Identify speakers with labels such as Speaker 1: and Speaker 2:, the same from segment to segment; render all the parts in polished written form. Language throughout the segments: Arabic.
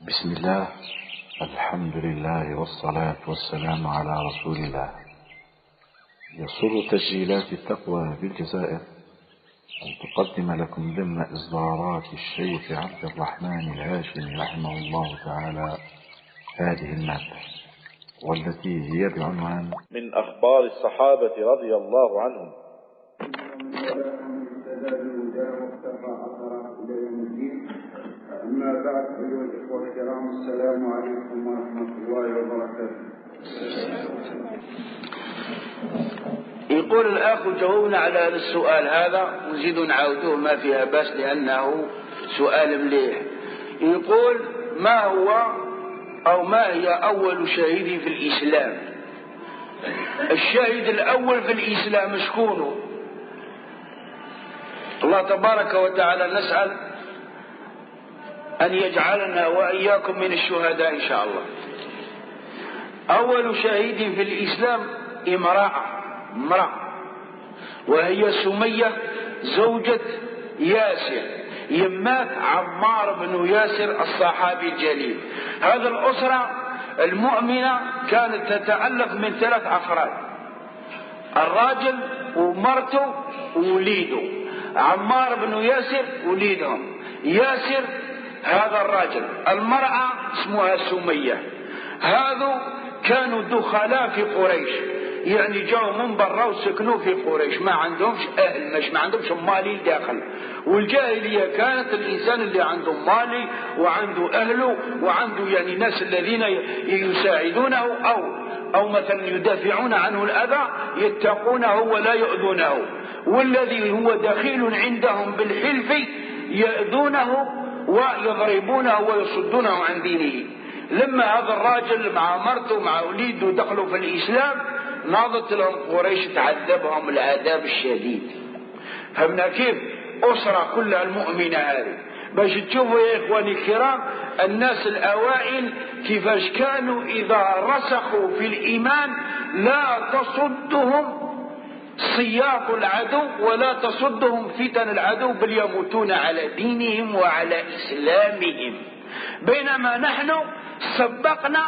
Speaker 1: بسم الله، الحمد لله والصلاة والسلام على رسول الله. يسر تسجيلات التقوى بالجزائر أن تقدم لكم ضمن إصدارات الشيخ عبد الرحمن الهاشمي رحمه الله تعالى هذه المادة، والتي هي بعنوان
Speaker 2: من أخبار الصحابة رضي الله عنهم.
Speaker 3: أما بعد، أيها الإخوة الكرام، السلام عليكم ورحمة الله وبركاته.
Speaker 4: يقول الأخ جاوبنا على هذا السؤال هذا، نزيد نعاودوه ما فيها بس لأنه سؤال مليح. يقول: ما هو أو ما هي أول شهيد في الإسلام؟ الشاهد الأول في الإسلام شكونه؟ الله تبارك وتعالى نسأل أن يجعلنا وإياكم من الشهداء إن شاء الله. أول شهيد في الإسلام امرأة، وهي سمية زوجة ياسر يمات عمار بن ياسر الصحابي الجليل. هذه الأسرة المؤمنة كانت تتألف من 3 أفراد: الراجل ومرته ووليده. عمار بن ياسر وليدهم، ياسر هذا الراجل، المرأة اسمها سمية. هذو كانوا دخلاء في قريش، يعني جاوا من برا وسكنوا في قريش، ما عندهمش أهل، ما عندهمش مالي داخل. والجاهلية كانت الإنسان اللي عنده مالي وعنده أهله وعنده يعني ناس الذين يساعدونه أو مثلا يدافعون عنه الأذى، يتقونه ولا يؤذونه. والذي هو دخيل عندهم بالحلف يأذونه ويضربونه ويصدونه عن دينه. لما هذا الراجل مع مرته مع وليده دخلوا في الإسلام، ناضت لهم قريش تعذبهم العذاب الشديد. فهمنا كيف؟ أسرة كلها المؤمنة هذه. باش تشوفوا يا إخواني الكرام الناس الأوائل كيفاش كانوا إذا رسخوا في الإيمان لا تصدهم سياط العدو ولا تصدهم فتن العدو، بل يموتون على دينهم وعلى إسلامهم. بينما نحن سبقنا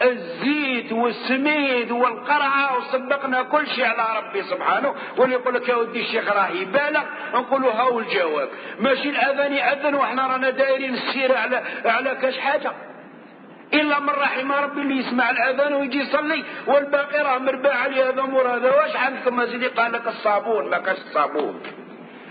Speaker 4: الزيت والسميد والقرعة وسبقنا كل شيء على ربي سبحانه. واللي يقول لك يا ودي الشيخ راه يبالغ، نقولوا هاو الجواب. ماشي الأذان يأذن وإحنا رانا دايرين السيرة على كاش حاجة، إلا من رحم ربي اللي يسمع الأذان ويجي يصلي، والباقي راه مرباع عليه هذا مور هذا. واش عندكم أزيدي؟ قال لك الصابون، ما كاش الصابون.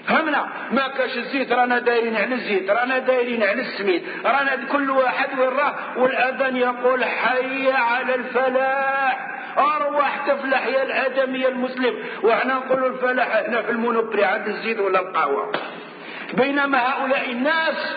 Speaker 4: فهمنا؟ ما كاش الزيت، رانا دايرين على الزيت، رانا دايرين على السميد، رانا كل واحد وين راه. والأذان يقول حي على الفلاح، أروح تفلح يا الآدمي المسلم. وإحنا نقولوا الفلاح هنا في المونوبري عند الزيت ولا القهوة. بينما هؤلاء الناس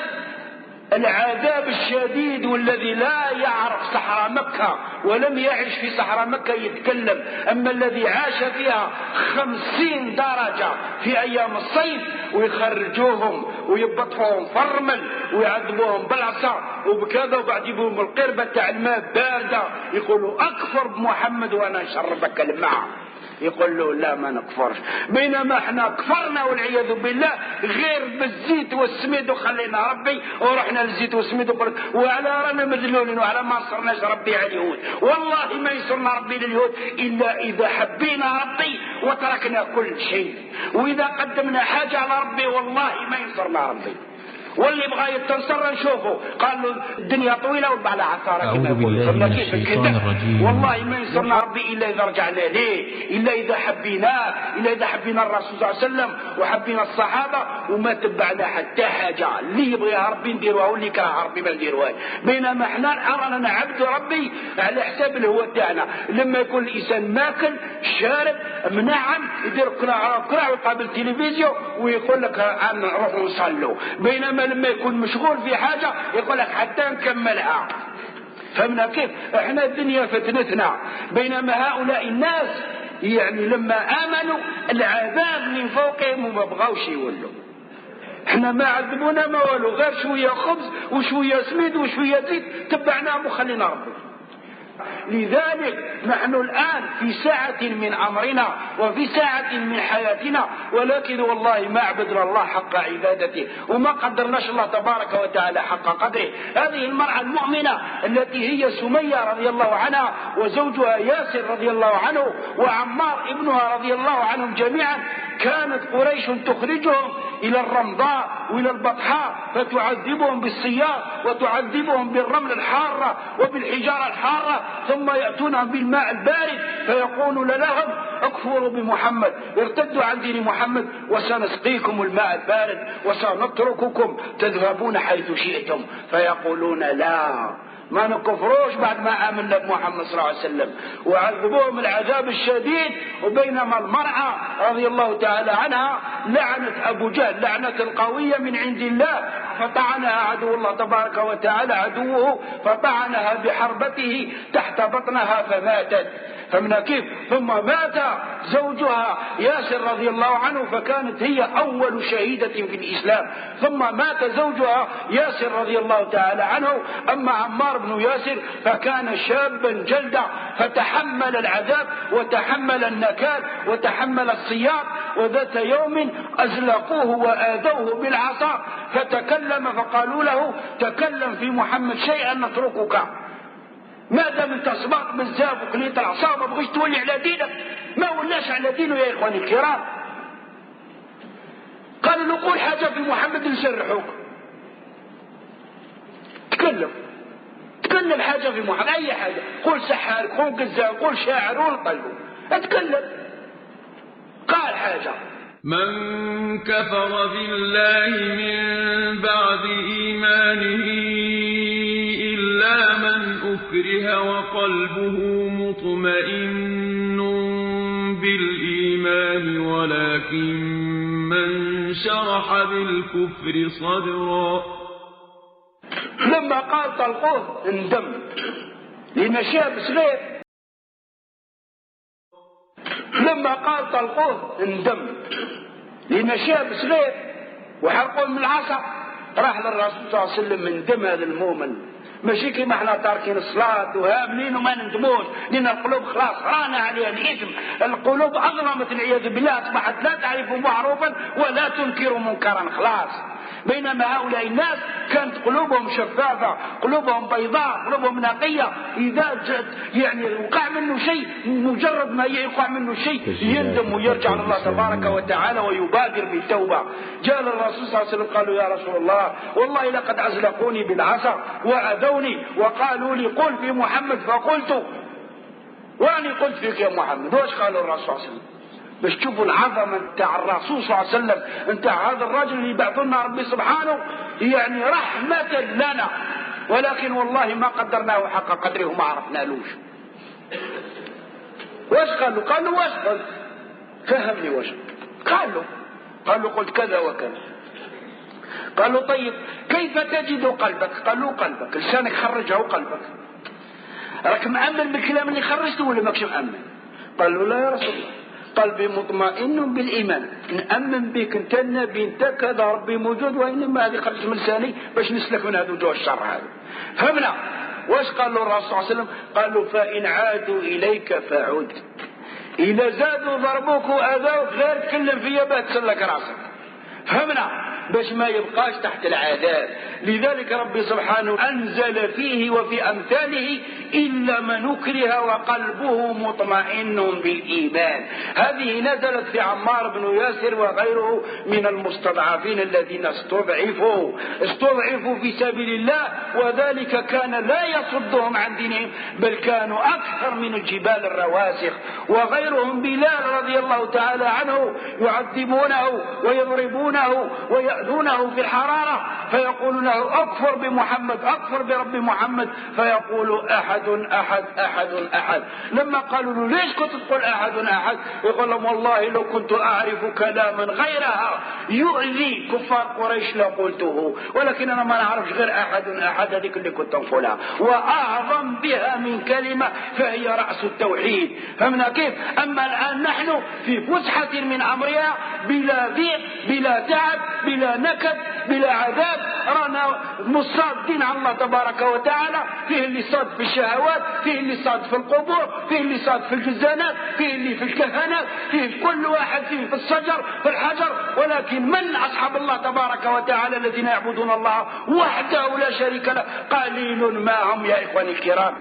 Speaker 4: العذاب الشديد، والذي لا يعرف صحراء مكة ولم يعيش في صحراء مكة يتكلم. أما الذي عاش فيها 50 درجة في أيام الصيف، ويخرجوهم ويبطفوهم فرمل ويعذبوهم بالعصا وبكذا، وبعد يجيبوهم القربة تاع الماء باردة، يقولوا أكفر بمحمد وأنا نشربك الماء. يقول له لا ما نكفرش. بينما احنا كفرنا والعياذ بالله غير بالزيت والسميد وخلينا ربي ورحنا للزيت والسميد. وقلت وعلى رانا مذلولين وعلى ما نصرناش ربي على اليهود. والله ما ينصرنا ربي لليهود إلا إذا حبينا ربي وتركنا كل شيء. وإذا قدمنا حاجة على ربي والله ما ينصرنا ربي. واللي بغى يتنصر نشوفه، قال له الدنيا طويله وبعلى عثاره.
Speaker 5: أعوذ بالله من الشيطان الرجيم.
Speaker 4: والله ما ينصرنا ربي الا اذا رجعنا ليه، الا اذا حبيناه، الا اذا حبينا الرسول صلى الله عليه وسلم وحبينا الصحابه وما تبعنا حتى حاجه. اللي يبغيها ربي نديروها واللي كره ربي ما نديروها. بينما احنا رانا نعبد ربي على حساب الهوى تاعنا. لما يكون الانسان ماكل شارب منعم يدير كراع ويقابل التلفزيون ويقول لك نروح نصلوا. بينما لما يكون مشغول في حاجة يقول لك حتى نكملها. فهمنا كيف؟ احنا الدنيا فتنتنا. بينما هؤلاء الناس يعني لما آمنوا العذاب من فوقهم وما بغاوش يولوا. احنا ما عذبونا ما والو، غير شوية خبز وشوية سميد وشوية زيت تبعناهم وخلينا ربي. لذلك نحن الآن في ساعة من أمرنا وفي ساعة من حياتنا، ولكن والله ما عبدنا الله حق عبادته وما قدرناش الله تبارك وتعالى حق قدره. هذه المرأة المؤمنة التي هي سمية رضي الله عنها وزوجها ياسر رضي الله عنه وعمار ابنها رضي الله عنهم جميعا، كانت قريش تخرجهم إلى الرمضاء وإلى البطحاء فتعذبهم بالسيار وتعذبهم بالرمل الحارة وبالحجارة الحارة، ثم يأتونهم بالماء البارد فيقول لهم اكفروا بمحمد، ارتدوا عن دين محمد وسنسقيكم الماء البارد وسنترككم تذهبون حيث شئتم. فيقولون لا، ما نكفروش بعد ما آمنا بمحمد صلى الله عليه وسلم، وعذبوهم العذاب الشديد. وبينما المرأة رضي الله تعالى عنها لعنت أبو جهل لعنة قوية من عند الله، فطعنها عدو الله تبارك وتعالى عدوه، فطعنها بحربته تحت بطنها فماتت. فمن كيف؟ ثم مات زوجها ياسر رضي الله عنه، فكانت هي أول شهيدة في الإسلام. ثم مات زوجها ياسر رضي الله تعالى عنه. أما عمار بن ياسر فكان شابا جلدا، فتحمل العذاب وتحمل النكال وتحمل الصيام. وذات يوم أزلقوه وآذوه بالعصا فتكلم، فقالوا له تكلم في محمد شيئا نتركك، ما دام انت صبرت بزاف وكليت العصا ما بغيش تولي على دينك. ما ولاش على دينه يا اخواني الكرام. قالوا له قول حاجه في محمد نسرحوك. تكلم حاجه في محمد، اي حاجه، قول سحار، قول كذاب، قول شاعر، ونقلبه اتكلم. قال حاجه:
Speaker 5: من كفر بالله من بعد إيمانه إلا من أكره وقلبه مطمئن بالإيمان ولكن من شرح بالكفر صدرا.
Speaker 4: لما قال طلقوه اندم لأن شاب صغير. لما قال طلقوه اندم لأن شاب صغير وحرقوه من العصا. راح للرسول صلى الله عليه وسلم من دم هذا المؤمن، ماشي كيما احنا تاركين الصلاة وهابلين وما نندموش، لأن القلوب خلاص رانا عليها الإثم. القلوب أظلمت والعياذ بالله، أصبحت لا تعرف معروفا ولا تنكر منكرا خلاص. بينما هؤلاء الناس كانت قلوبهم شفافة، قلوبهم بيضاء، قلوبهم نقية. إذا يعني وقع منه شيء، مجرد ما يقع منه شيء يندم ويرجع لله تبارك وتعالى ويبادر بالتوبة. جاء للرسول صلى الله عليه وسلم قالوا يا رسول الله والله لقد أزلقوني بالعصا وأذوني وقالوا لي قل في محمد فقلت، وأني قلت فيك يا محمد. واش قالوا الرسول صلى الله عليه وسلم؟ باش تشوفوا العظمه نتاع الرسول صلى الله عليه وسلم، نتاع هذا الرجل اللي بعثنا ربي سبحانه يعني رحمه لنا، ولكن والله ما قدرناه حق قدره وما عرفنالوش. واش قالوا؟ قالوا واش قلت؟ فهمني واش قالوا قلت كذا وكذا. قالوا طيب كيف تجد قلبك؟ قالوا قلبك، لسانك خرجه قلبك. راك مأمن بالكلام اللي خرجته ولا ماكش مأمن؟ قالوا لا يا رسول الله، قلبي مطمئن بالإيمان، نأمن بك انت النبي انت كذا ربي موجود، وإنما هذه خرج من لساني باش نسلك من هذا وجوه الشر هذا. فهمنا واش قالوا الرسول صلى الله عليه وسلم؟ قالوا فإن عادوا إليك فعد، إذا زادوا ضربوك وأذوك غير تكلم فيا باه تسلك راسك. فهمنا باش ما يبقاش تحت العذاب. لذلك ربي سبحانه أنزل فيه وفي أمثاله إلا من أكره وقلبه مطمئن بالإيمان. هذه نزلت في عمار بن ياسر وغيره من المستضعفين الذين استضعفوا في سبيل الله، وذلك كان لا يصدهم عن دينهم، بل كانوا أكثر من الجبال الرواسخ. وغيرهم بلال رضي الله تعالى عنه يعذبونه ويضربونه ويأذونه في الحرارة، فيقول له اكفر بمحمد، اكفر برب محمد، فيقول أحد أحد أحد أحد. لما قالوا له ليش كنت تقول أحد أحد؟ يقول لهم والله لو كنت أعرف كلاما غيرها يؤذي كفار قريش لقلته، ولكن أنا ما نعرفش غير أحد أحد، هذيك اللي كنت نقولها، وأعظم بها من كلمة فهي رأس التوحيد. فهمنا كيف؟ أما الآن نحن في فسحة من أمرها، بلا ضيق، بلا تعب، بلا نكد، بلا عذاب، رانا مصادين على الله تبارك وتعالى. فيه اللي صاد في الشهوات، فيه اللي صاد في القبور، فيه اللي صاد في الجزانات، فيه اللي في الكهنات، فيه كل واحد فيه في الشجر في الحجر. ولكن من أصحاب الله تبارك وتعالى الذين يعبدون الله وحده لا شريك له قليل ما هم يا إخواني الكرام.